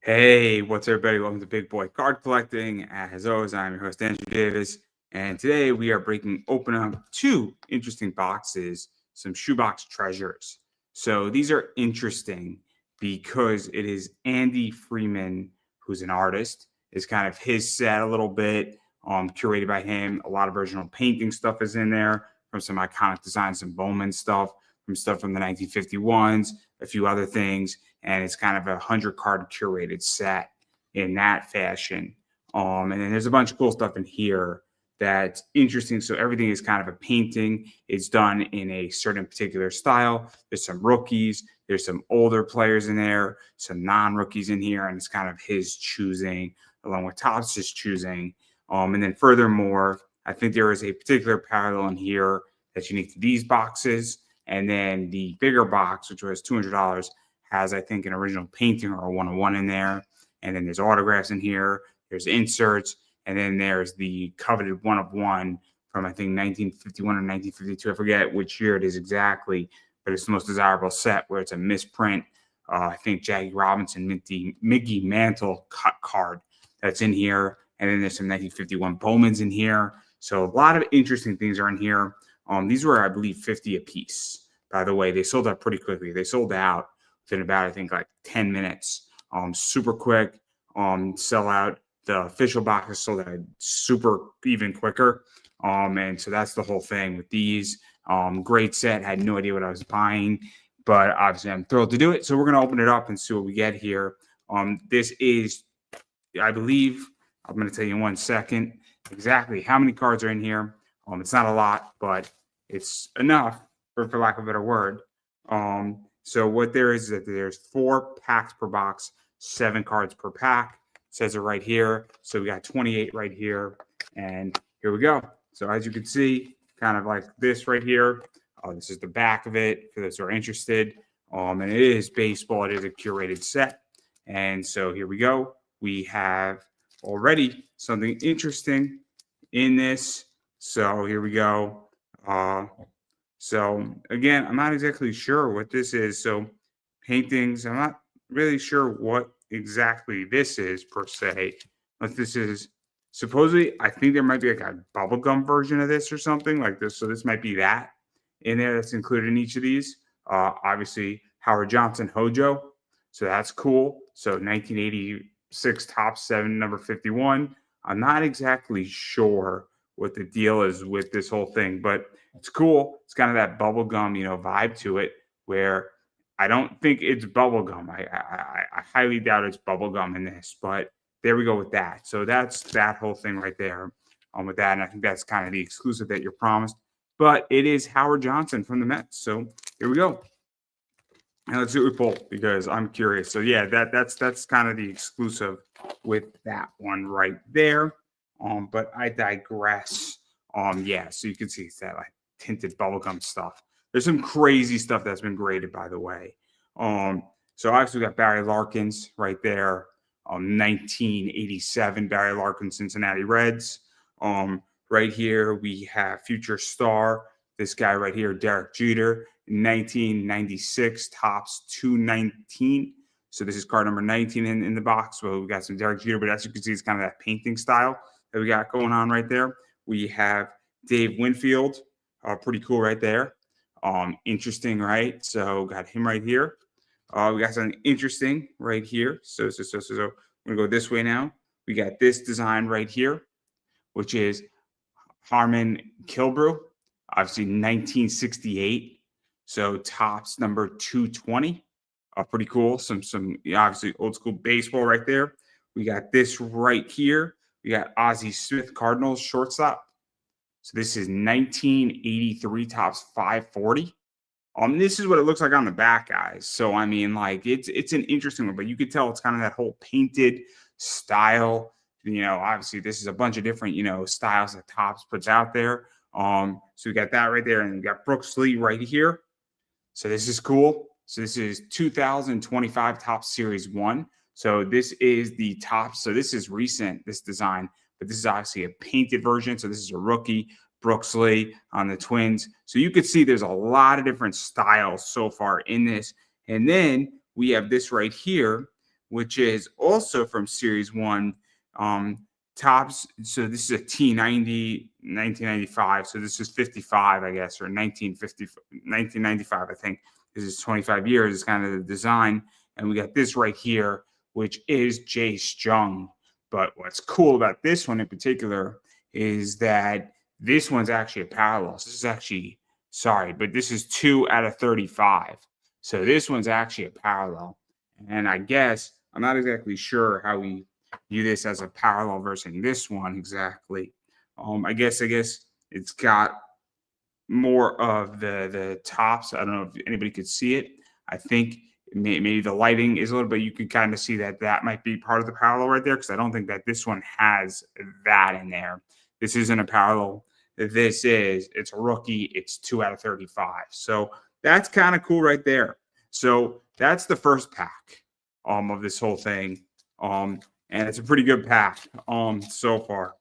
Hey, what's everybody? Welcome to Big Boy Card Collecting. As always, I'm your host, Andrew Davis. And today we are breaking open up two interesting boxes, some shoebox treasures. So these are interesting because it is Andy Freeman, who's an artist. It's kind of his set a little bit, curated by him. A lot of original painting stuff is in there from some iconic designs, some Bowman stuff, from stuff from the 1951s, a few other things, and it's kind of a 100 card curated set in that fashion. And then there's a bunch of cool stuff in here that's interesting. So everything is kind of a painting. It's done in a certain particular style. There's some rookies, there's some older players in there, some non-rookies in here, and it's kind of his choosing, along with Topps' choosing. And then furthermore, I think there is a particular parallel in here that's unique to these boxes. And then the bigger box, which was $200, has, I think, an original painting or a one-on-one in there. And then there's autographs in here. There's inserts. And then there's the coveted one-of-one from, I think, 1951 or 1952. I forget which year it is exactly, but it's the most desirable set where it's a misprint. I think Jackie Robinson, Mickey Mantle cut card that's in here. And then there's some 1951 Bowmans in here. So a lot of interesting things are in here. These were, I believe, 50 a piece. By the way, they sold out pretty quickly. They sold out within about, I think, like 10 minutes. Super quick. Sell out. The official boxes sold out super even quicker. And so that's the whole thing with these. Great set. Had no idea what I was buying, but obviously I'm thrilled to do it. So we're going to open it up and see what we get here. This is, I believe, I'm going to tell you in 1 second exactly how many cards are in here. It's not a lot, but it's enough, for lack of a better word. So what there is that there's 4 packs per box, 7 cards per pack. It says it right here. So we got 28 right here. And here we go. So as you can see, kind of like this right here. This is the back of it for those who are interested. And it is baseball. It is a curated set. And so here we go. We have already something interesting in this. So here we go. So again, I'm not exactly sure what this is. So paintings, I'm not really sure what exactly this is per se. But this is supposedly, I think there might be like a bubblegum version of this or something like this. So this might be that in there that's included in each of these. Obviously, Howard Johnson Hojo. So that's cool. So 1986 Topps 7, number 51. I'm not exactly sure what the deal is with this whole thing, but it's cool. It's kind of that bubblegum, vibe to it, where I don't think it's bubblegum. I highly doubt it's bubblegum in this, but there we go with that. So that's that whole thing right there with that. And I think that's kind of the exclusive that you're promised. But it is Howard Johnson from the Mets. So here we go. And let's see what we pull because I'm curious. So yeah, that's kind of the exclusive with that one right there. But I digress. Yeah, so you can see it's that like tinted bubblegum stuff. There's some crazy stuff that's been graded, by the way. So obviously we got Barry Larkins right there. 1987 Barry Larkins, Cincinnati Reds. Right here we have future star. This guy right here, Derek Jeter, 1996 Topps 219. So this is card number 19 in the box. So we got some Derek Jeter, but as you can see, it's kind of that painting style that we got going on right there. We have Dave Winfield, pretty cool right there. Interesting, right? So got him right here. We got something interesting right here. So we're gonna go this way now. We got this design right here, which is Harmon Killebrew, obviously 1968. So Topps number 220. Pretty cool. Some obviously old school baseball right there. We got this right here. We got Ozzie Smith, Cardinals shortstop. So this is 1983 Topps 540. This is what it looks like on the back, guys. So I mean, like it's an interesting one, but you could tell it's kind of that whole painted style. Obviously this is a bunch of different, styles that Topps puts out there. So we got that right there, and we got Brooks Lee right here. So this is cool. So this is 2025 Topps Series 1. So this is the Topps. So this is recent, this design, but this is obviously a painted version. So this is a rookie, Brooks Lee on the Twins. So you could see there's a lot of different styles so far in this. And then we have this right here, which is also from Series 1. Tops. So this is a T90 1995. So this is 55, I guess, or 1995, I think. This is 25 years. It's kind of the design. And we got this right here, which is Jace Jung. But what's cool about this one in particular is that this one's actually a parallel. So this is actually, sorry, but this is 2 out of 35. So this one's actually a parallel. And I guess I'm not exactly sure how we view this as a parallel versus this one exactly. I guess it's got more of the tops. I don't know if anybody could see it. I think maybe the lighting is a little bit. You can kind of see that might be part of the parallel right there, because I don't think that this one has that in there. This isn't a parallel. It's a rookie. It's 2 out of 35. So that's kind of cool right there. So that's the first pack of this whole thing. And it's a pretty good pack so far.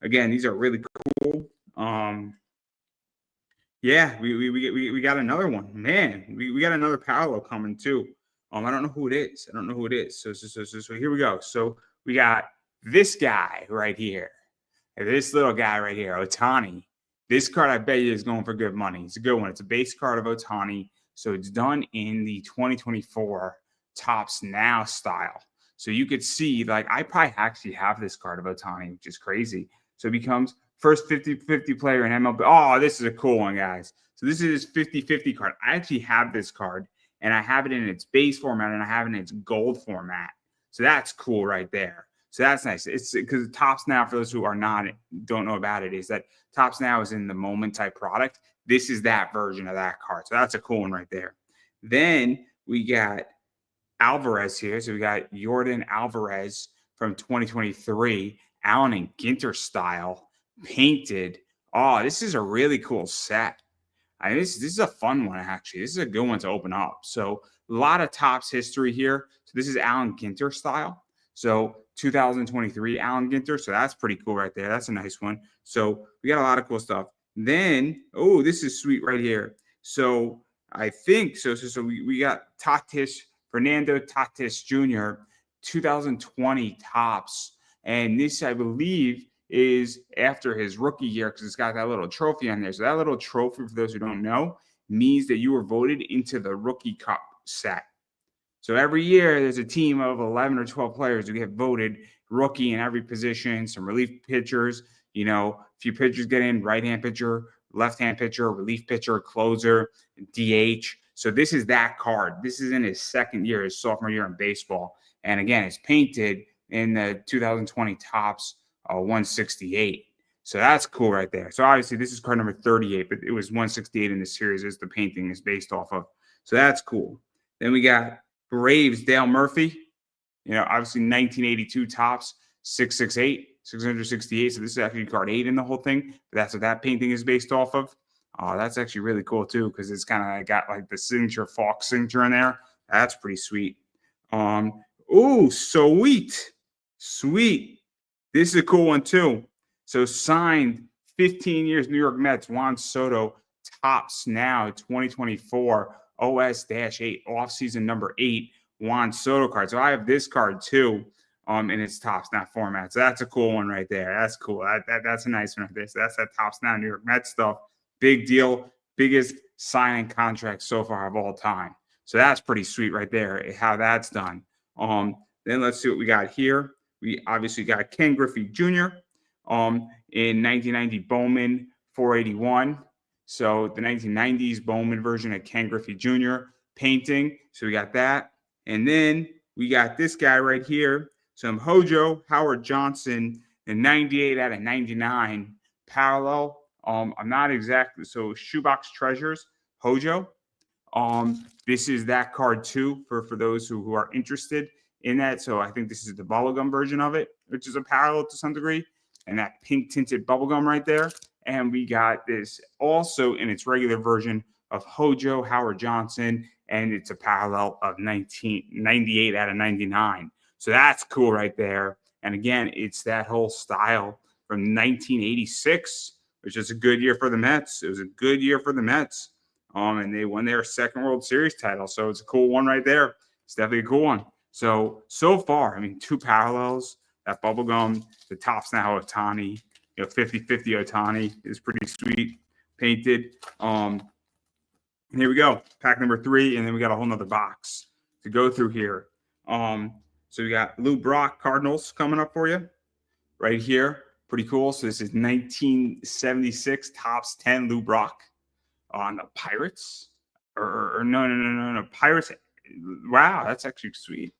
Again, these are really cool. Yeah, we got another one. Man, we got another parallel coming too. I don't know who it is. So here we go. So we got this guy right here. This little guy right here, Ohtani. This card, I bet you, is going for good money. It's a good one. It's a base card of Ohtani. So it's done in the 2024 Topps Now style. So you could see, like, I probably actually have this card of Ohtani, which is crazy. So it becomes first 50-50 player in MLB. Oh, this is a cool one, guys. So this is his 50-50 card. I actually have this card, and I have it in its base format, and I have it in its gold format. So that's cool right there. So that's nice. It's because Topps Now, for those who don't know about it, is that Topps Now is in the moment type product. This is that version of that card. So that's a cool one right there. Then we got Alvarez here. So we got Jordan Alvarez from 2023, Allen and Ginter style, painted. Oh, this is a really cool set. This is a fun one, actually. This is a good one to open up. So a lot of Topps history here. So this is Allen Ginter style. So 2023 Allen Ginter. So that's pretty cool right there. That's a nice one. So we got a lot of cool stuff. Then, oh, this is sweet right here. So I think, so we got Fernando Tatis Jr., 2020 Topps. And this, I believe, is after his rookie year, because it's got that little trophy on there. So that little trophy, for those who don't know, means that you were voted into the Rookie Cup set. So every year there's a team of 11 or 12 players who get voted rookie in every position, some relief pitchers, a few pitchers get in, right-hand pitcher, left-hand pitcher, relief pitcher, closer, DH. So this is that card. This is in his second year, his sophomore year in baseball. And again, it's painted in the 2020 Topps 168. So that's cool right there. So obviously this is card number 38, but it was 168 in the series as the painting is based off of. So that's cool. Then we got Braves, Dale Murphy. Obviously 1982 Topps 668, 668. So this is actually card 8 in the whole thing. But that's what that painting is based off of. That's actually really cool too, because it's kind of got like the signature Fox signature in there. That's pretty sweet. Oh, sweet. This is a cool one too. So signed 15 years New York Mets, Juan Soto, Topps Now 2024 OS-8 offseason number 8 Juan Soto card. So I have this card too in its Topps Now format. So that's a cool one right there. That's cool. That's a nice one right there. So that's that Topps Now New York Mets stuff. Big deal. Biggest signing contract so far of all time. So that's pretty sweet right there, how that's done. Then let's see what we got here. We obviously got Ken Griffey Jr. In 1990 Bowman 481. So the 1990s Bowman version of Ken Griffey Jr. painting. So we got that. And then we got this guy right here. Some Hojo Howard Johnson in 98 out of 99 parallel. I'm not exactly, so Shoebox Treasures, Hojo. This is that card too for those who are interested in that. So I think this is the bubblegum version of it, which is a parallel to some degree. And that pink tinted bubblegum right there. And we got this also in its regular version of Hojo Howard Johnson. And it's a parallel of 1998 out of 99. So that's cool right there. And again, it's that whole style from 1986, which is a good year for the Mets. It was a good year for the Mets. And they won their second World Series title. So it's a cool one right there. It's definitely a cool one. So far, I mean, two parallels. That bubblegum, the top's now Otani. 50-50 Otani is pretty sweet, painted. And here we go, pack number 3, and then we got a whole nother box to go through here. So we got Lou Brock Cardinals coming up for you right here. Pretty cool. So this is 1976 Topps 10 Lou Brock on the Pirates. Or no, Pirates. Wow, that's actually sweet.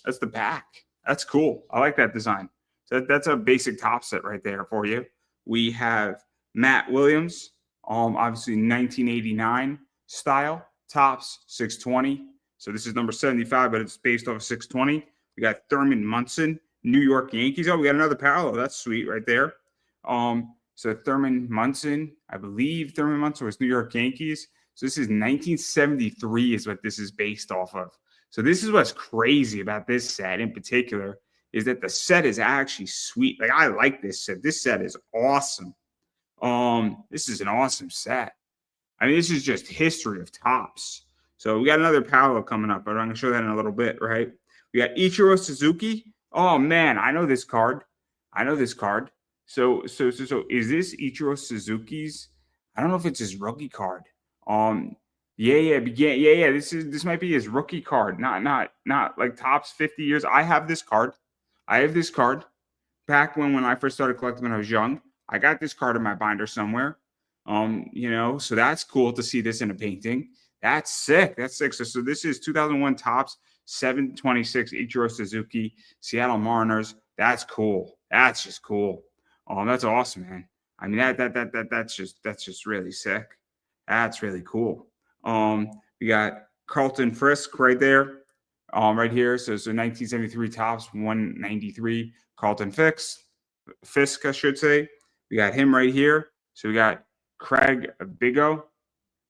That's the back. That's cool. I like that design. So that's a basic top set right there for you. We have Matt Williams, obviously 1989 style Topps 620. So this is number 75, but it's based off of 620. We got Thurman Munson, New York Yankees. Oh, we got another parallel. That's sweet right there. So Thurman Munson, I believe Thurman Munson was New York Yankees. So this is 1973 is what this is based off of. So this is what's crazy about this set in particular, is that the set is actually sweet. Like, I like this set. This set is awesome. This is an awesome set. I mean, this is just history of Topps. So we got another parallel coming up, but I'm going to show that in a little bit, right? We got Ichiro Suzuki. Oh man, I know this card. So is this Ichiro Suzuki's? I don't know if it's his rookie card. Yeah. This might be his rookie card. Not like Topps 50 years. I have this card. Back when I first started collecting when I was young. I got this card in my binder somewhere. So that's cool to see this in a painting. That's sick. So this is 2001 Topps 726 Ichiro Suzuki, Seattle Mariners. That's cool. That's just cool. That's awesome, man. I mean, that's just really sick. That's really cool. We got Carlton Frisk right there, right here. So 1973 Topps 193 Carlton Fisk, I should say. We got him right here. So we got Craig Biggio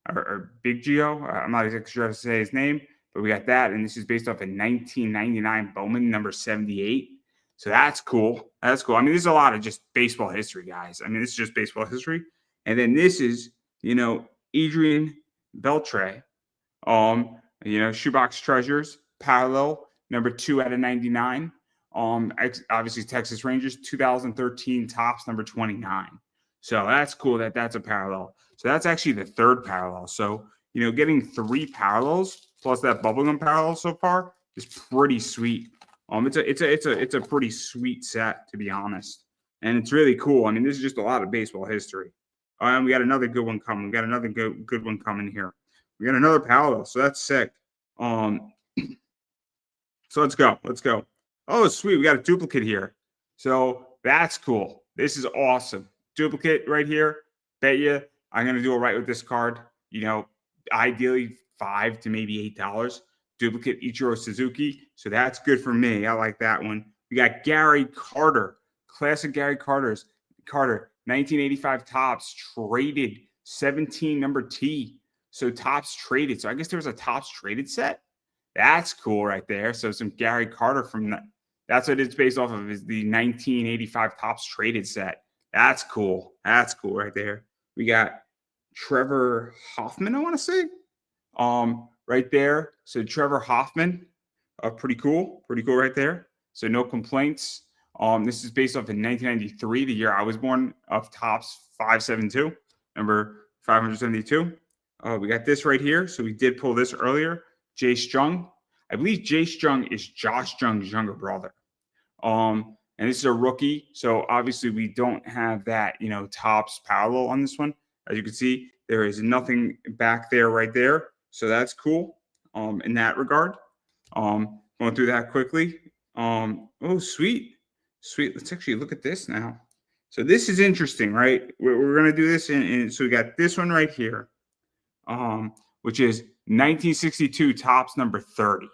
or Big Gio. I'm not exactly sure how to say his name, but we got that. And this is based off a 1999 Bowman number 78. So that's cool. I mean, there's a lot of just baseball history, guys. I mean, this is just baseball history. And then this is, Adrian Beltre, Shoebox Treasures, parallel, number 2 out of 99. Obviously Texas Rangers, 2013 Topps, number 29. So that's cool that's a parallel. So that's actually the third parallel. So, getting 3 parallels plus that bubblegum parallel so far is pretty sweet. It's a pretty sweet set, to be honest. And it's really cool. I mean, this is just a lot of baseball history. We got another good one coming. We got another good one coming here. We got another parallel. So that's sick. So let's go. Oh, sweet. We got a duplicate here. So that's cool. This is awesome. Duplicate right here. Bet you I'm going to do it right with this card. Ideally $5 to maybe $8. Duplicate Ichiro Suzuki. So that's good for me. I like that one. We got Gary Carter. Classic Gary Carter. 1985 Topps traded 17 number T. So Topps traded. So I guess there was a Topps traded set. That's cool right there. So some Gary Carter from that. That's what it's based off of, is the 1985 Topps traded set. That's cool. That's cool right there. We got Trevor Hoffman, I want to say. Right there. So Trevor Hoffman, pretty cool right there. So no complaints. This is based off in 1993, the year I was born, of Topps 572, number 572. We got this right here. So we did pull this earlier. Jace Jung. I believe Jace Jung is Josh Jung's younger brother. And this is a rookie. So obviously we don't have that, Topps parallel on this one. As you can see, there is nothing back there right there. So that's cool in that regard. Going through that quickly. Oh, sweet. Let's actually look at this now. So this is interesting, right? We're going to do this. So we got this one right here, which is 1962 Topps number 30.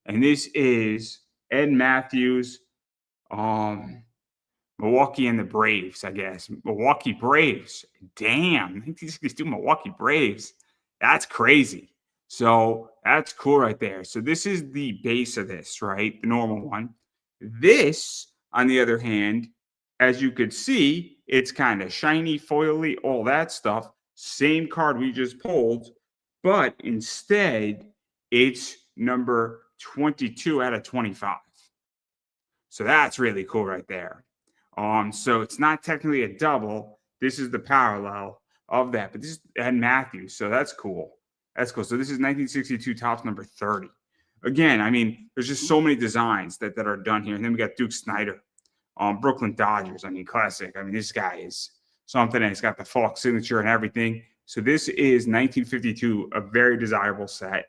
And this is Ed Matthews, Milwaukee and the Braves, I guess. Milwaukee Braves. Damn, 1962 Milwaukee Braves. That's crazy. So that's cool right there. So this is the base of this, right? The normal one. This, on the other hand, as you could see, it's kind of shiny, foily, all that stuff. Same card we just pulled, but instead it's number 22 out of 25. So that's really cool right there. So it's not technically a double. This is the parallel of that, but this is Ed Matthews. So that's cool. That's cool. So this is 1962 Topps number 30. Again, I mean, there's just so many designs that are done here. And then we got Duke Snider, Brooklyn Dodgers. I mean, classic. I mean, this guy is something. And he's got the Falk signature and everything. So this is 1952, a very desirable set.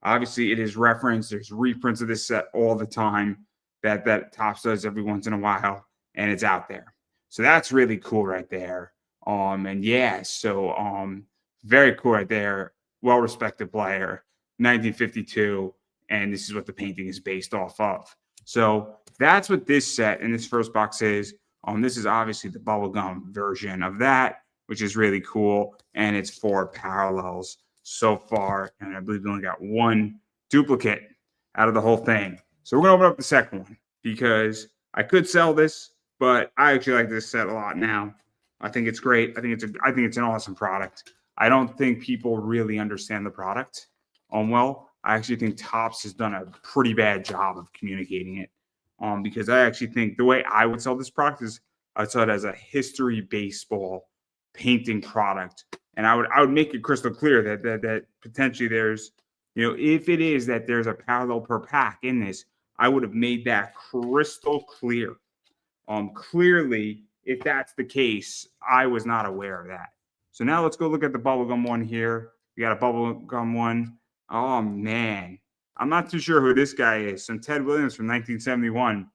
Obviously, it is referenced. There's reprints of this set all the time that Topps does every once in a while, and it's out there. So that's really cool right there. And yeah, so very cool right there. Well-respected player, 1952, and this is what the painting is based off of. So that's what this set in this first box is. This is obviously the bubblegum version of that, which is really cool, and it's 4 parallels so far, and I believe we only got 1 duplicate out of the whole thing. So we're gonna open up the second one because I could sell this, but I actually like this set a lot now. I think it's great. I think it's an awesome product. I don't think people really understand the product. Well, I actually think Topps has done a pretty bad job of communicating it. Because I actually think the way I would sell this product is I'd sell it as a history baseball painting product. And I would make it crystal clear that potentially there's, if it is that there's a parallel per pack in this, I would have made that crystal clear. Clearly, if that's the case, I was not aware of that. So now let's go look at the bubblegum one here. We got a bubblegum one. Oh man, I'm not too sure who this guy is. Some Ted Williams from 1971.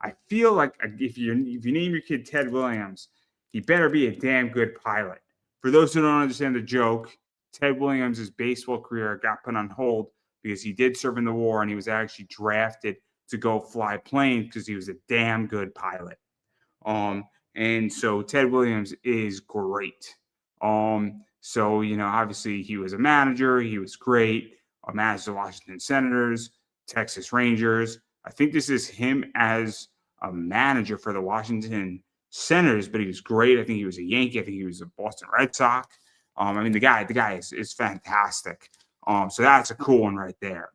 I feel like if you name your kid Ted Williams, he better be a damn good pilot. For those who don't understand the joke, Ted Williams' baseball career got put on hold because he did serve in the war and he was actually drafted to go fly planes because he was a damn good pilot. And so Ted Williams is great. So, obviously he was a manager. He was great. Managed the Washington Senators, Texas Rangers. I think this is him as a manager for the Washington Senators, but he was great. I think he was a Yankee. I think he was a Boston Red Sox. I mean, the guy is fantastic. So that's a cool one right there.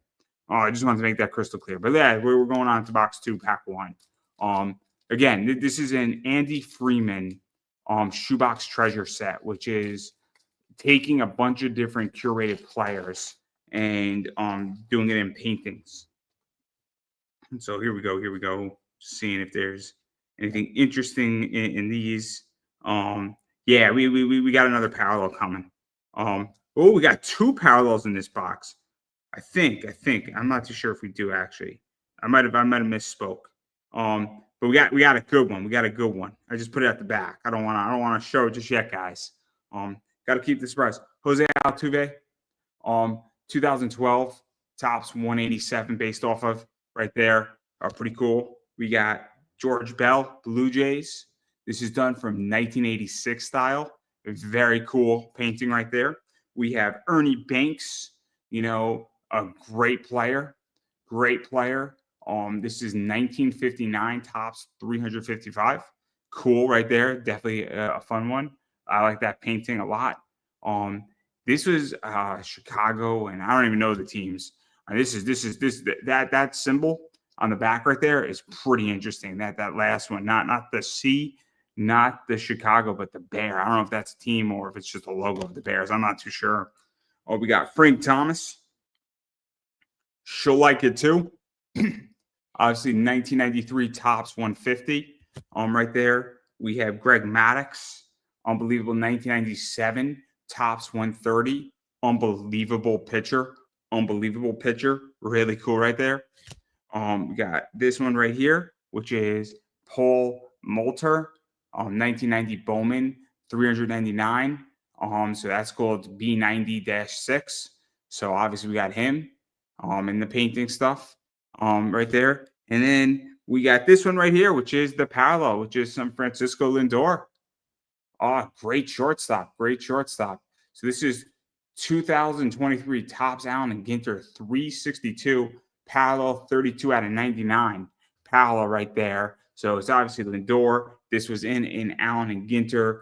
I just wanted to make that crystal clear. But yeah, we're going on to box 2, pack 1. Again, this is an Andy Friedman shoebox treasure set, which is taking a bunch of different curated players and doing it in paintings. And so here we go. Seeing if there's anything interesting in these. Yeah, we got another parallel coming. We got 2 parallels in this box. I think. I'm not too sure if we do actually. I might have misspoke. But we got a good one. We got a good one. I just put it at the back. I don't want to show it just yet, guys. Got to keep the surprise. Jose Altuve, 2012 Topps 187 based off of right there. Pretty cool. We got George Bell, Blue Jays. This is done from 1986 style. It's very cool painting right there. We have Ernie Banks, a great player. This is 1959 Topps 355. Cool right there. Definitely a fun one. I like that painting a lot. This was Chicago, and I don't even know the teams. That symbol on the back right there is pretty interesting. That last one, not the C, not the Chicago, but the Bear. I don't know if that's a team or if it's just a logo of the Bears. I'm not too sure. We got Frank Thomas. She'll like it too. Obviously, 1993 Topps 150. Right there, we have Greg Maddux. Unbelievable 1997 Topps 130. Unbelievable pitcher. Really cool right there. We got this one right here, which is Paul Moulter, 1990 Bowman 399. So that's called B90-6. So obviously we got him in the painting stuff right there. And then we got this one right here, which is the parallel, which is some Francisco Lindor. Great shortstop. So this is 2023 Topps Allen and Ginter 362 parallel 32 out of 99 parallel right there. So it's obviously Lindor. This was in an Allen and Ginter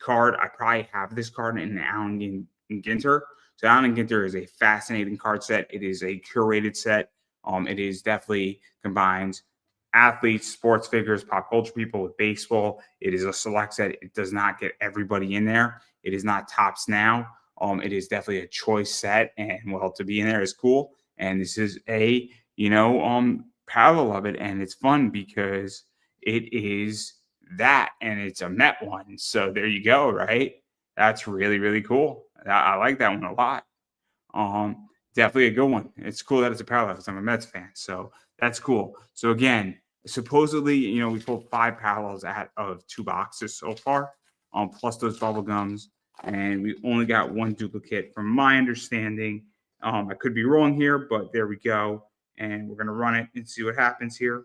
card. I probably have this card in an Allen and Ginter. So Allen and Ginter is a fascinating card set. It is a curated set. It is definitely combines athletes, sports figures, pop culture people with baseball. It is a select set. It does not get everybody in there. It is not tops now. It is definitely a choice set, and well, to be in there is cool. And this is a parallel of it, and it's fun because it is that, and it's a Met one. So there you go, right? That's really really cool. I like that one a lot. Definitely a good one. It's cool that it's a parallel because I'm a Mets fan. So that's cool. So again, supposedly, we pulled 5 parallels out of 2 boxes so far, plus those bubble gums, and we only got 1 duplicate from my understanding. I could be wrong here, but there we go. And we're gonna run it and see what happens here.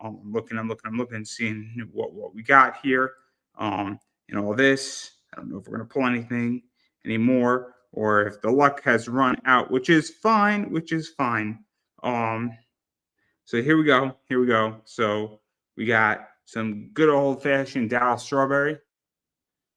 I'm looking, seeing what we got here. And all this. I don't know if we're gonna pull anything anymore, or if the luck has run out, which is fine, Um, so here we go. So we got some good old fashioned Dallas strawberry.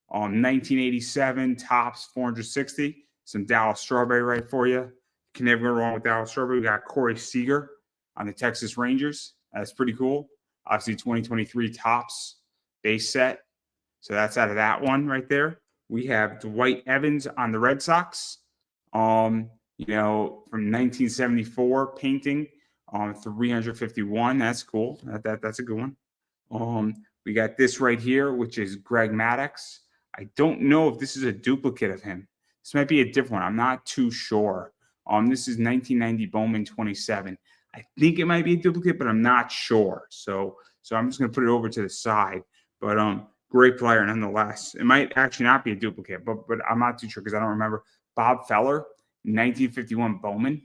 1987 tops 460. Some Dallas strawberry right for you. Can never go wrong with Dallas strawberry. We got Corey Seager on the Texas Rangers. That's pretty cool. Obviously, 2023 tops base set. So that's out of that one right there. We have Dwight Evans on the Red Sox. From 1974 painting, 351. That's cool. That's a good one. We got this right here, which is Greg Maddux. I don't know if this is a duplicate of him. This might be a different one. I'm not too sure. This is 1990 Bowman 27. I think it might be a duplicate, but I'm not sure. So I'm just gonna put it over to the side. But great player nonetheless. It might actually not be a duplicate, but I'm not too sure because I don't remember. Bob Feller, 1951 Bowman.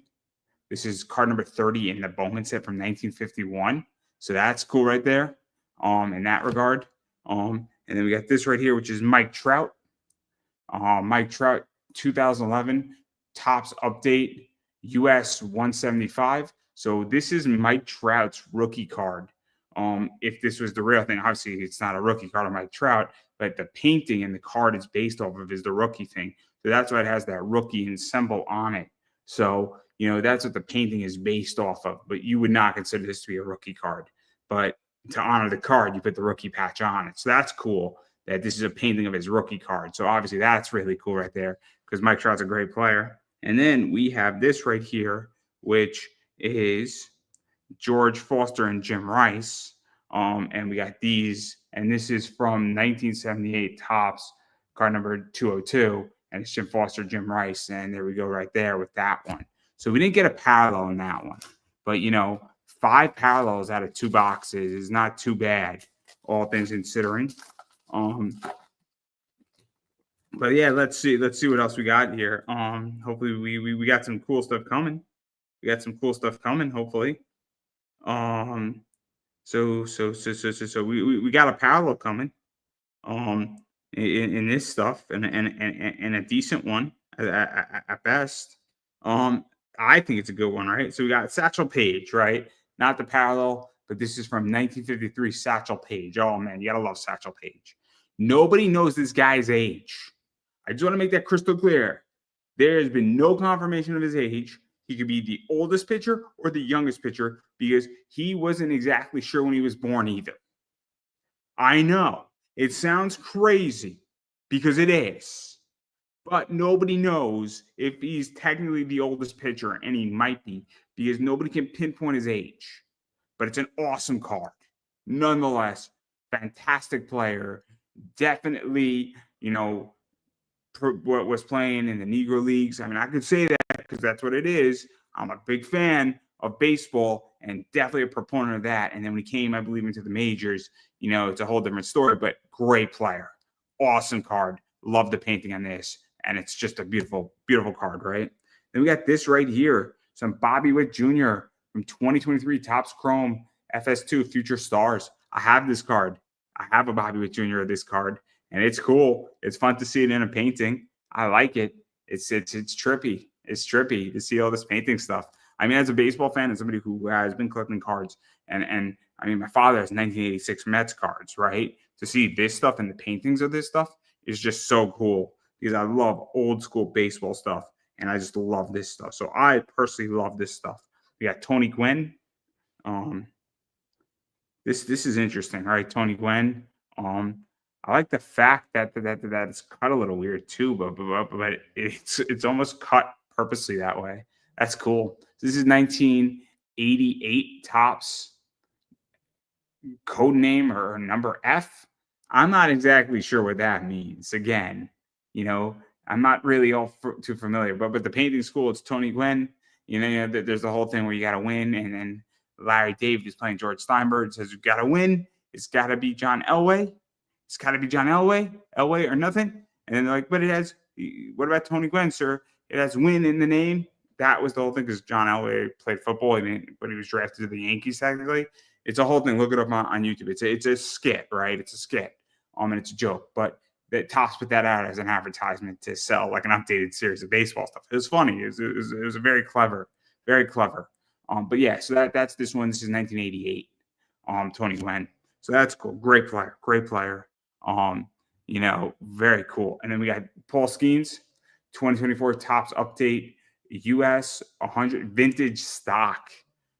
This is card number 30 in the Bowman set from 1951. So that's cool right there. In that regard. And then we got this right here, which is Mike Trout. Mike Trout, 2011 tops update, US 175. So this is Mike Trout's rookie card. If this was the real thing, obviously it's not a rookie card of Mike Trout, but the painting and the card it's based off of is the rookie thing. So that's why it has that rookie symbol on it. So, that's what the painting is based off of. But you would not consider this to be a rookie card. But to honor the card, you put the rookie patch on it. So that's cool that this is a painting of his rookie card. So obviously that's really cool right there because Mike Trout's a great player. And then we have this right here, which is George Foster and Jim Rice. And we got these, and this is from 1978 tops, card number 202, and it's Jim Foster, Jim Rice, and there we go right there with that one. So we didn't get a parallel in that one, but 5 parallels out of 2 boxes is not too bad, all things considering. But yeah, let's see what else we got here. Hopefully we got some cool stuff coming. Hopefully. So we got a parallel coming. In this stuff, and a decent one at best. I think it's a good one, right? So we got Satchel Paige, right? Not the parallel, but this is from 1953 Satchel Paige. Oh man, you gotta love Satchel Paige. Nobody knows this guy's age. I just want to make that crystal clear. There has been no confirmation of his age. He could be the oldest pitcher or the youngest pitcher because he wasn't exactly sure when he was born either. I know it sounds crazy because it is, but nobody knows if he's technically the oldest pitcher, and he might be because nobody can pinpoint his age. But it's an awesome card. Nonetheless, fantastic player. Definitely, was playing in the Negro Leagues. I mean, I could say that because that's what it is. I'm a big fan of baseball and definitely a proponent of that. And then when he came, I believe, into the majors, it's a whole different story, but great player. Awesome card. Love the painting on this. And it's just a beautiful, beautiful card, right? Then we got this right here. Some Bobby Witt Jr. from 2023 Topps Chrome FS2 Future Stars. I have this card. I have a Bobby Witt Jr. of this card. And it's cool. It's fun to see it in a painting. I like it. It's trippy. It's trippy to see all this painting stuff. I mean, as a baseball fan and somebody who has been collecting cards, and I mean, my father has 1986 Mets cards, right? To see this stuff and the paintings of this stuff is just so cool because I love old school baseball stuff, and I just love this stuff. So I personally love this stuff We got Tony Gwynn. Um, this is interesting. All right, Tony Gwynn. Um, I like the fact that it's cut a little weird too, but it's almost cut purposely that way. That's cool. This is 1988 tops code name or number F. I'm not exactly sure what that means. Again, you know, I'm not really too familiar, but the painting school, it's Tony Gwynn. There's the whole thing where you got to win, and then Larry David is playing George Steinberg, says you got to win. It's got to be John Elway. It's got to be John Elway or nothing. And then they're like, but it has. What about Tony Gwynn, sir? It has win in the name. That was the whole thing because John Elway played football, but he was drafted to the Yankees technically. It's a whole thing. Look it up on YouTube. It's a skit, right? It's a skit. And it's a joke. But the Topps put that out as an advertisement to sell like an updated series of baseball stuff. It was funny. It was a very clever, very clever. But yeah, so that's this one. This is 1988. Tony Gwynn. So that's cool. Great player. Great player. Very cool. And then we got Paul Skeens, 2024 Topps update, US 100 vintage stock.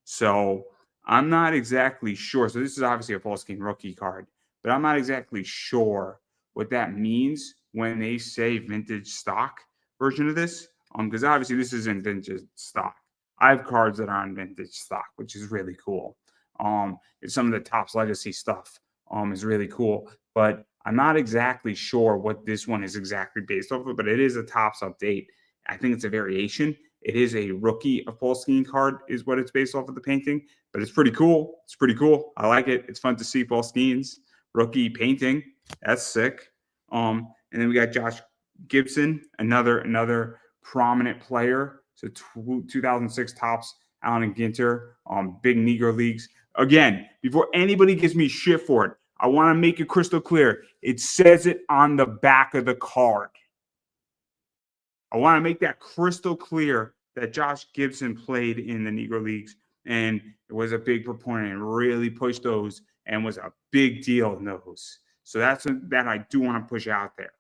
So I'm not exactly sure. So this is obviously a Paul Skeens rookie card, but I'm not exactly sure what that means when they say vintage stock version of this. Because obviously this isn't vintage stock. I have cards that are on vintage stock, which is really cool. Some of the Topps legacy stuff is really cool, but I'm not exactly sure what this one is exactly based off of, but it is a Topps update. I think it's a variation. It is a rookie of Paul Skeens card is what it's based off of the painting, but it's pretty cool. It's pretty cool. I like it. It's fun to see Paul Skeens rookie painting. That's sick. And then we got Josh Gibson, another prominent player. So 2006 Topps, Allen and Ginter, big Negro Leagues. Again, before anybody gives me shit for it, I want to make it crystal clear. It says it on the back of the card. I want to make that crystal clear that Josh Gibson played in the Negro Leagues and was a big proponent and really pushed those and was a big deal in those. So that I do want to push out there.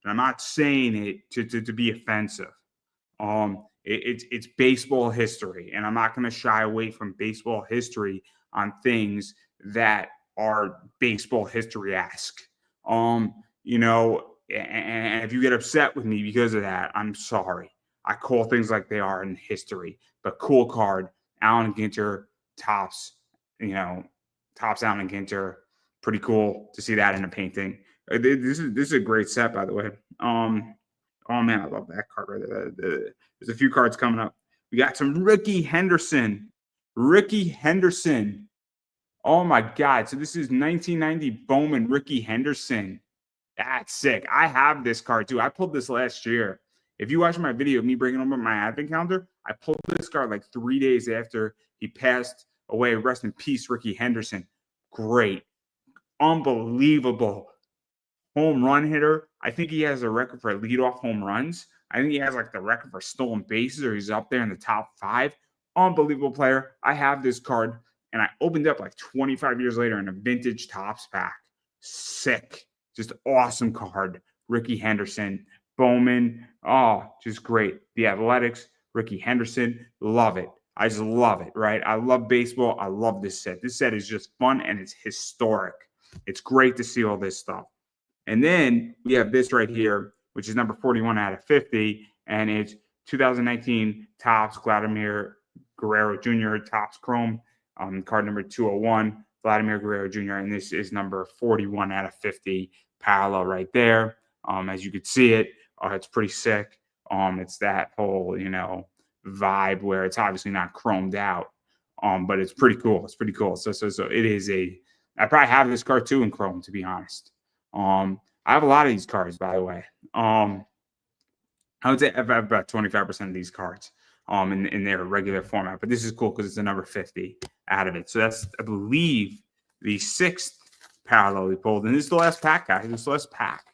And I'm not saying it to be offensive. It's baseball history, and I'm not going to shy away from baseball history on things that are baseball history-esque. And if you get upset with me because of that, I'm sorry. I call things like they are in history. But cool card, Allen Ginter, Topps, Topps Allen Ginter. Pretty cool to see that in a painting. This is a great set, by the way. Oh man, I love that card right there. There's a few cards coming up. We got some Ricky Henderson. Oh my God. So this is 1990 Bowman Ricky Henderson. That's sick. I have this card too. I pulled this last year. If you watch my video of me bringing over my advent calendar, I pulled this card like 3 days after he passed away. Rest in peace, Ricky Henderson. Great. Unbelievable home run hitter. I think he has a record for leadoff home runs. I think he has like the record for stolen bases, or he's up there in the top 5. Unbelievable player. I have this card, and I opened up like 25 years later in a vintage Topps pack. Sick. Just awesome card. Ricky Henderson. Bowman. Oh, just great. The Athletics. Ricky Henderson. Love it. I just love it, right? I love baseball. I love this set. This set is just fun, and it's historic. It's great to see all this stuff. And then we have this right here, which is number 41 out of 50, and it's 2019 Topps Vladimir Guerrero Jr. Topps Chrome, card number 201, Vladimir Guerrero Jr., and this is number 41 out of 50, parallel right there. As you could see it, it's pretty sick. It's that whole, vibe where it's obviously not chromed out, but it's pretty cool. It's pretty cool. So it is I probably have this card too in chrome, to be honest. I have a lot of these cards, by the way. I would say I have about 25% of these cards in their regular format, but this is cool because it's a number 50 out of it. So that's, I believe, the 6th parallel we pulled, and this is the last pack, guys. This is the last pack.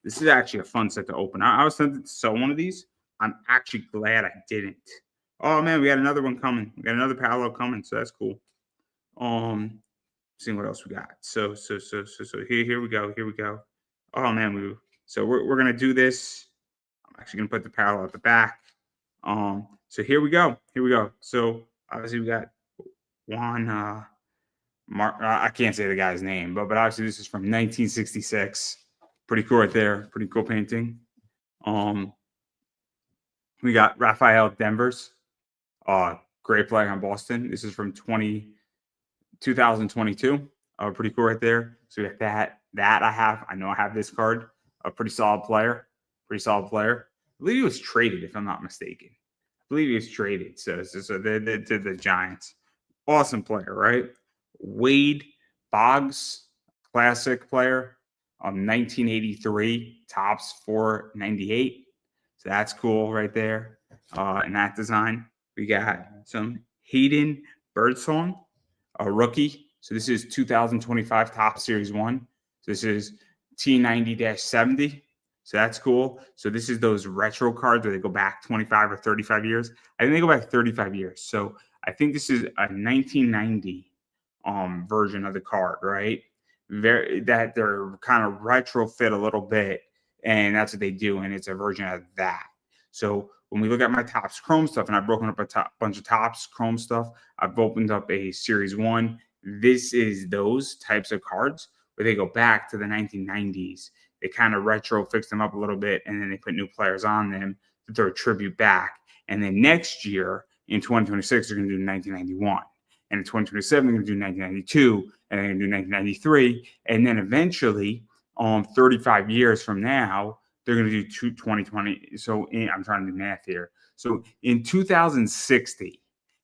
This is actually a fun set to open. I was tempted to sell one of these. I'm actually glad I didn't. Oh man, we got another one coming. We got another parallel coming, so that's cool. Seeing what else we got. So here we go. Here we go. Oh man, we're gonna do this. I'm actually gonna put the parallel at the back. So here we go. Here we go. So Obviously, we got Juan. I can't say the guy's name, but obviously this is from 1966. Pretty cool right there. Pretty cool painting. We got Raphael Denvers, great player on Boston. This is from 2022. Pretty cool right there. So we got that. That I have. I know I have this card. A pretty solid player. Pretty solid player. I believe he was traded, if I'm not mistaken. I believe he was traded. So the Giants. Awesome player, right? Wade Boggs, classic player. 1983, tops 498. So that's cool right there. In that design, we got some Hayden Birdsong, a rookie. So this is 2025 Top Series 1. So this is T90-70. So that's cool. So this is those retro cards where they go back 25 or 35 years. I think they go back 35 years. So I think this is a 1990 version of the card, right? That they're kind of retrofit a little bit, and that's what they do, and it's a version of that. So when we look at my Topps Chrome stuff, and I've broken up a bunch of Topps Chrome stuff, I've opened up a Series 1. This is those types of cards where they go back to the 1990s. They kind of retro fix them up a little bit, and then they put new players on them to throw a tribute back. And then next year, in 2026, they're going to do 1991. And in 2027, they're going to do 1992, and they're going to do 1993. And then eventually, 35 years from now, they're going to do 2020. So I'm trying to do math here. So in 2060,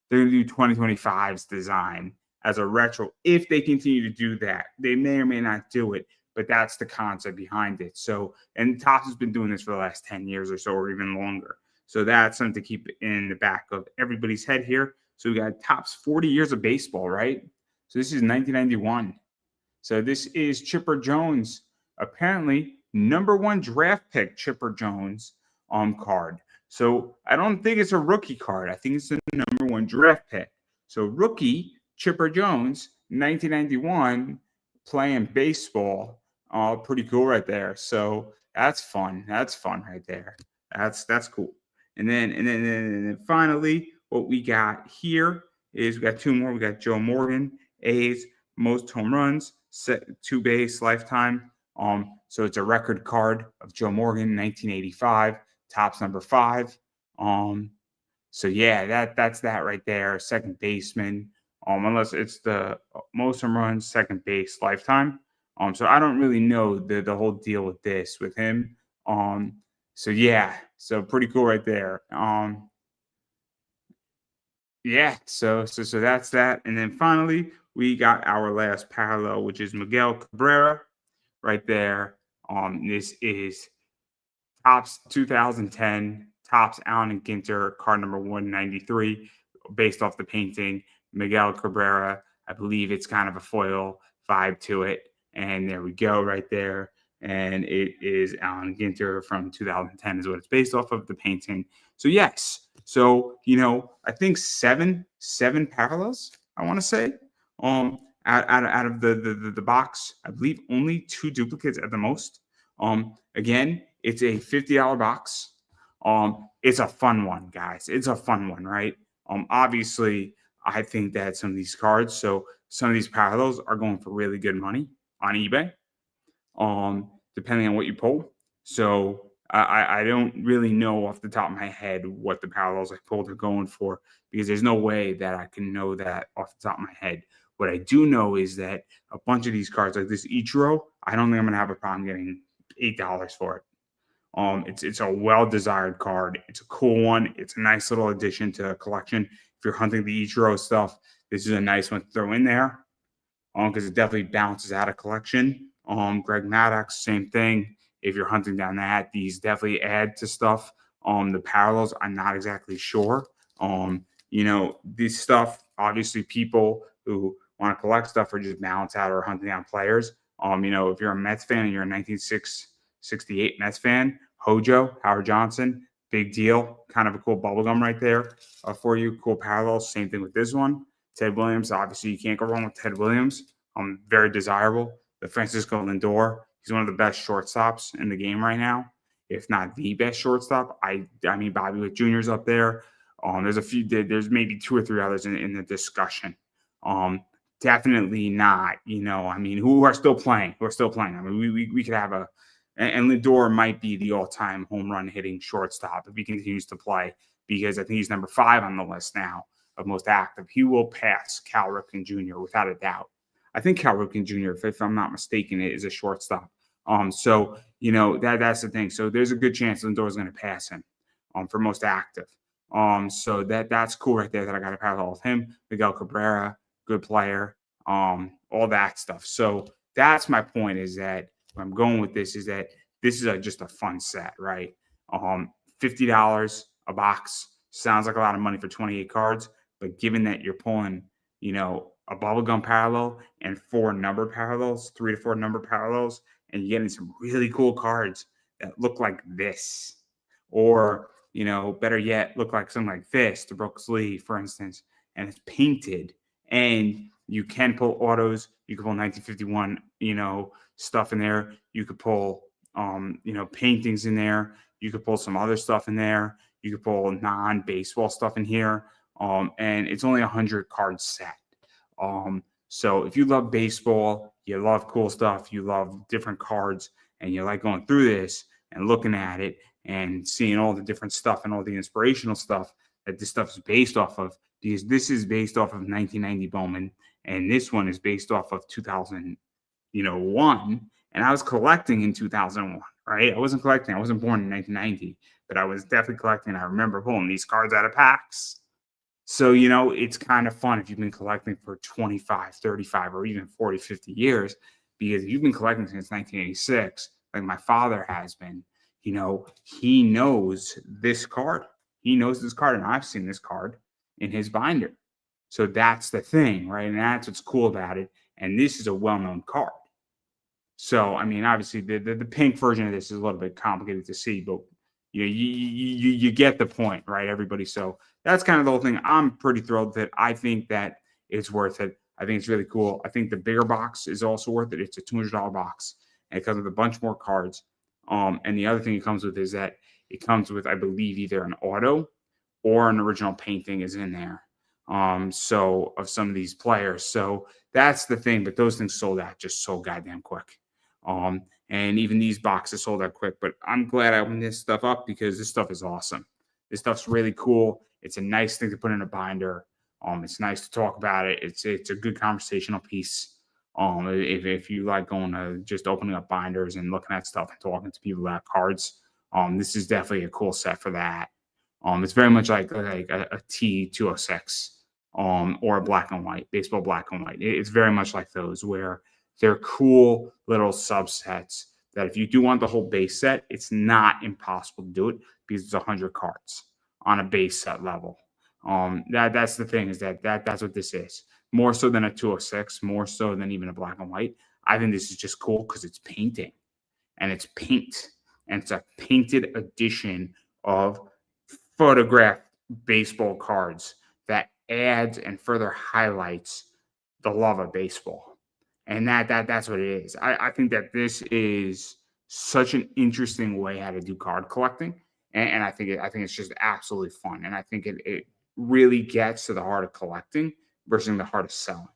they're going to do 2025's design as a retro. If they continue to do that, they may or may not do it, but that's the concept behind it. So, and Topps has been doing this for the last 10 years or so, or even longer. So that's something to keep in the back of everybody's head here. So we got Topps 40 years of baseball, right? So this is 1991. So this is Chipper Jones, apparently #1 draft pick Chipper Jones card. So I don't think it's a rookie card. I think it's a #1 draft pick. So rookie Chipper Jones, 1991, playing baseball. Pretty cool right there. So that's fun. That's fun right there. That's cool. And then finally, what we got here is we got two more. We got Joe Morgan, A's, most home runs, set 2 base lifetime. So it's a record card of Joe Morgan, 1985, Topps #5. So yeah, that's that right there. Second baseman. Unless it's the most home runs, second base lifetime. So I don't really know the whole deal with this with him. So yeah, so pretty cool right there. Yeah, so that's that. And then finally, we got our last parallel, which is Miguel Cabrera right there. This is Topps 2010, Topps Allen and Ginter, card number 193, based off the painting. Miguel Cabrera, I believe it's kind of a foil vibe to it. And there we go right there. And it is Allen Ginter from 2010 is what it's based off of, the painting. So yes, so I think seven parallels, I want to say. Out of the box, I believe only 2 duplicates at the most. Again, it's a $50 box. It's a fun one, guys. It's a fun one, right? Obviously, I think that some of these cards, so some of these parallels are going for really good money on eBay, depending on what you pull. So I don't really know off the top of my head what the parallels I pulled are going for, because there's no way that I can know that off the top of my head. What I do know is that a bunch of these cards, like this Ichiro, I don't think I'm going to have a problem getting $8 for it. It's a well-desired card. It's a cool one. It's a nice little addition to a collection. If you're hunting the Ichiro stuff, this is a nice one to throw in there, because it definitely balances out a collection. Greg Maddox, same thing. If you're hunting down that, these definitely add to stuff. The parallels, I'm not exactly sure. This stuff, obviously, people who want to collect stuff or just balance out or hunting down players. If you're a Mets fan and you're a 1968 Mets fan, Hojo, Howard Johnson, big deal. Kind of a cool bubblegum right there for you. Cool parallels. Same thing with this one. Ted Williams, obviously, you can't go wrong with Ted Williams. Very desirable. The Francisco Lindor, he's one of the best shortstops in the game right now, if not the best shortstop. I mean, Bobby Witt Jr.'s up there. There's a few. There's maybe two or three others in the discussion. Um, Definitely not. I mean, who are still playing? Who are still playing? I mean, we could have and Lindor might be the all-time home run hitting shortstop if he continues to play, because I think he's number 5 on the list now of most active. He will pass Cal Ripken Jr. without a doubt. I think Cal Ripken Jr., if I'm not mistaken, is a shortstop. So that's the thing. So there's a good chance Lindor is going to pass him for most active. So that's cool right there that I got to pass all of him. Miguel Cabrera, good player, all that stuff. So that's my point, is that where I'm going with this is that this is just a fun set, right? $50 a box sounds like a lot of money for 28 cards, but given that you're pulling, a bubblegum parallel and 4 number parallels, 3 to 4 number parallels, and you're getting some really cool cards that look like this, or better yet, look like something like this, the Brooks Lee, for instance, and it's painted, and you can pull autos. You can pull 1951, stuff in there. You could pull, paintings in there. You could pull some other stuff in there. You could pull non-baseball stuff in here. And it's only 100 card set. So if you love baseball, you love cool stuff, you love different cards, and you like going through this and looking at it and seeing all the different stuff and all the inspirational stuff that this stuff is based off of, because this is based off of 1990 Bowman, and this one is based off of 2001. And I was collecting in 2001, right? I wasn't collecting. I wasn't born in 1990, but I was definitely collecting. I remember pulling these cards out of packs. So, it's kind of fun if you've been collecting for 25, 35, or even 40, 50 years, because you've been collecting since 1986, like my father has been. He knows this card. He knows this card, and I've seen this card in his binder. So that's the thing, right? And that's what's cool about it. And this is a well-known card. So, I mean, obviously, the pink version of this is a little bit complicated to see, but you get the point, right, everybody? So that's kind of the whole thing. I'm pretty thrilled that I think that it's worth it. I think it's really cool. I think the bigger box is also worth it. It's a $200 box, and it comes with a bunch more cards. And the other thing it comes with is that it comes with, I believe, either an auto or an original painting is in there. So of some of these players. So that's the thing. But those things sold out just so goddamn quick. And even these boxes sold out quick. But I'm glad I opened this stuff up, because this stuff is awesome. This stuff's really cool. It's a nice thing to put in a binder. It's nice to talk about it. It's a good conversational piece. If you like going to just opening up binders and looking at stuff and talking to people about cards, this is definitely a cool set for that. It's very much like a T206, or a black and white, baseball black and white. It's very much like those, where they're cool little subsets that if you do want the whole base set, it's not impossible to do it, because it's 100 cards on a base set level. That's the thing, is that's what this is. More so than a 206, more so than even a black and white. I think this is just cool because it's painting, and it's paint, and it's a painted edition of photographed baseball cards that adds and further highlights the love of baseball. And that's what it is. I think that this is such an interesting way how to do card collecting, and I think it's just absolutely fun, and I think it really gets to the heart of collecting versus the heart of selling.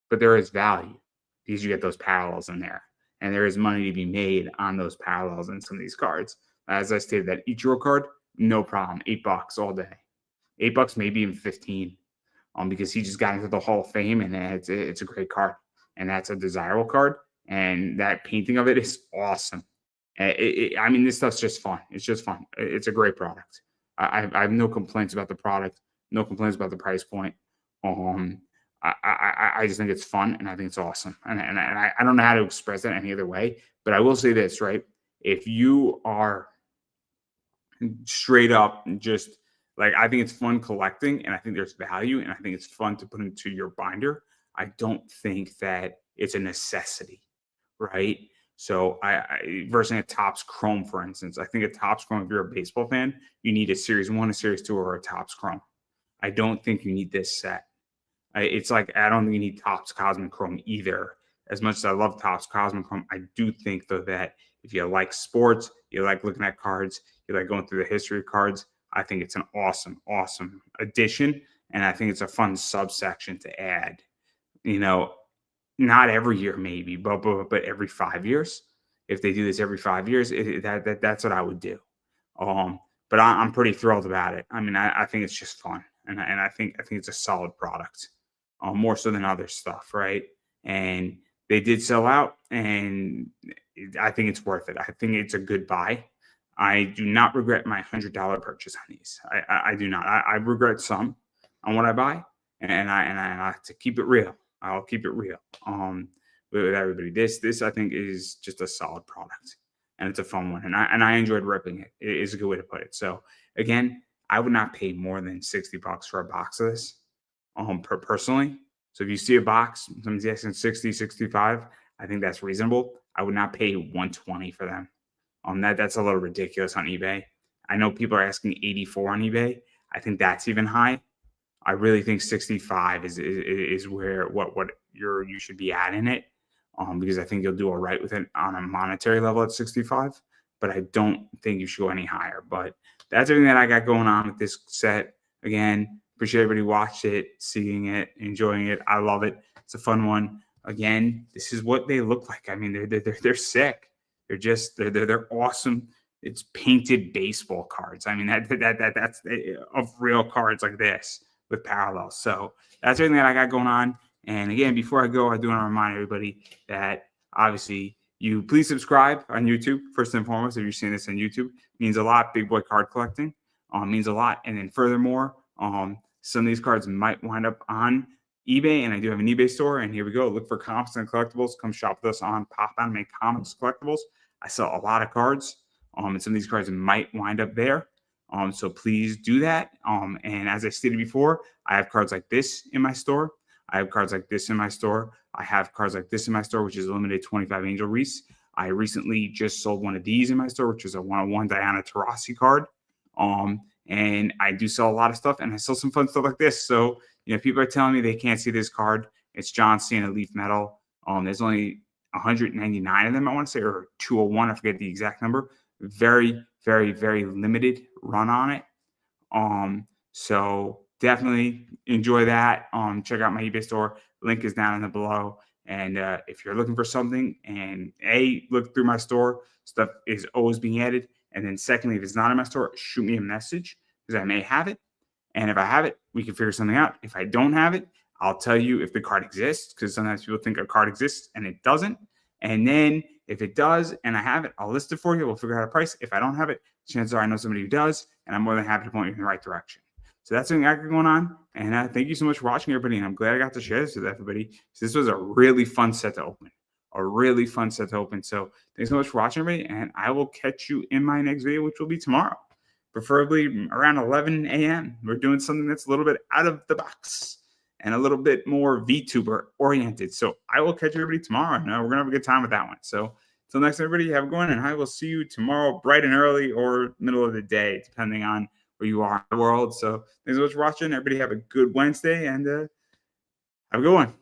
But there is value, because you get those parallels in there, and there is money to be made on those parallels in some of these cards. As I stated, that Ichiro card, no problem, $8 all day, $8, maybe even 15, because he just got into the Hall of Fame, and it's a great card, and that's a desirable card, and that painting of it is awesome. I mean, this stuff's just fun. It's just fun. It's a great product. I have no complaints about the product, no complaints about the price point. I just think it's fun, and I think it's awesome. And I don't know how to express it any other way, but I will say this, right? If you are straight up just like, I think it's fun collecting, and I think there's value, and I think it's fun to put into your binder. I don't think that it's a necessity, right? So I versus a Topps Chrome, for instance, I think a Topps Chrome, if you're a baseball fan, you need a Series 1, a Series 2, or a Topps Chrome. I don't think you need this set. It's like, I don't think you need Topps Cosmic Chrome either. As much as I love Topps Cosmic Chrome, I do think, though, that if you like sports, you like looking at cards, you like going through the history of cards, I think it's an awesome, awesome addition. And I think it's a fun subsection to add. You know, not every year maybe, but every 5 years. If they do this every 5 years, that's what I would do. Um, but I'm pretty thrilled about it. I mean, I think it's just fun, and I think it's a solid product, more so than other stuff, right? And they did sell out, and I think it's worth it. I think it's a good buy. I do not regret my $100 purchase on these. I do not. I regret some on what I buy, and I to keep it real. I'll keep it real. With everybody, this I think is just a solid product, and it's a fun one, and I enjoyed ripping it. It is a good way to put it. So again, I would not pay more than $60 for a box of this, personally. So if you see a box, somebody's asking 60, 65, I think that's reasonable. I would not pay 120 for them. That's a little ridiculous on eBay. I know people are asking 84 on eBay. I think that's even high. I really think 65 is where what you should be at in it, because I think you'll do all right with it on a monetary level at 65. But I don't think you should go any higher. But that's everything that I got going on with this set. Again, appreciate everybody watched it, seeing it, enjoying it. I love it. It's a fun one. Again, this is what they look like. I mean, they're sick. They're awesome. It's painted baseball cards. I mean, that's of real cards like this with parallels. So that's everything that I got going on. And again, before I go, I do want to remind everybody that obviously you please subscribe on YouTube first and foremost. If you're seeing this on YouTube, it means a lot. Big boy card collecting means a lot. And then furthermore, some of these cards might wind up on eBay, and I do have an eBay store. And here we go. Look for Comics and Collectibles. Come shop with us on Pop Anime Comics Collectibles. I sell a lot of cards, and some of these cards might wind up there. So please do that. And as I stated before, I have cards like this in my store. I have cards like this in my store. I have cards like this in my store, which is a limited 25 Angel Reese. I recently just sold one of these in my store, which is a 101 Diana Taurasi card. And I do sell a lot of stuff, and I sell some fun stuff like this. So, people are telling me they can't see this card. It's John Cena Leaf Metal. There's only 199 of them, I want to say, or 201. I forget the exact number. Very, very, very limited run on it. So definitely enjoy that. Check out my eBay store. Link is down in the below. And if you're looking for something, and look through my store, stuff is always being added. And then secondly, if it's not in my store, shoot me a message, because I may have it. And if I have it, we can figure something out. If I don't have it, I'll tell you if the card exists, because sometimes people think a card exists and it doesn't. And then if it does and I have it, I'll list it for you. We'll figure out a price. If I don't have it, chances are I know somebody who does, and I'm more than happy to point you in the right direction. So that's something I got going on. And thank you so much for watching, everybody. And I'm glad I got to share this with everybody. So this was a really fun set to open. So thanks so much for watching, everybody. And I will catch you in my next video, which will be tomorrow, preferably around 11 a.m. We're doing something that's a little bit out of the box and a little bit more VTuber oriented. So I will catch everybody tomorrow. And we're going to have a good time with that one. So until next, everybody, have a good one. And I will see you tomorrow, bright and early, or middle of the day, depending on where you are in the world. So thanks so much for watching. Everybody have a good Wednesday, and have a good one.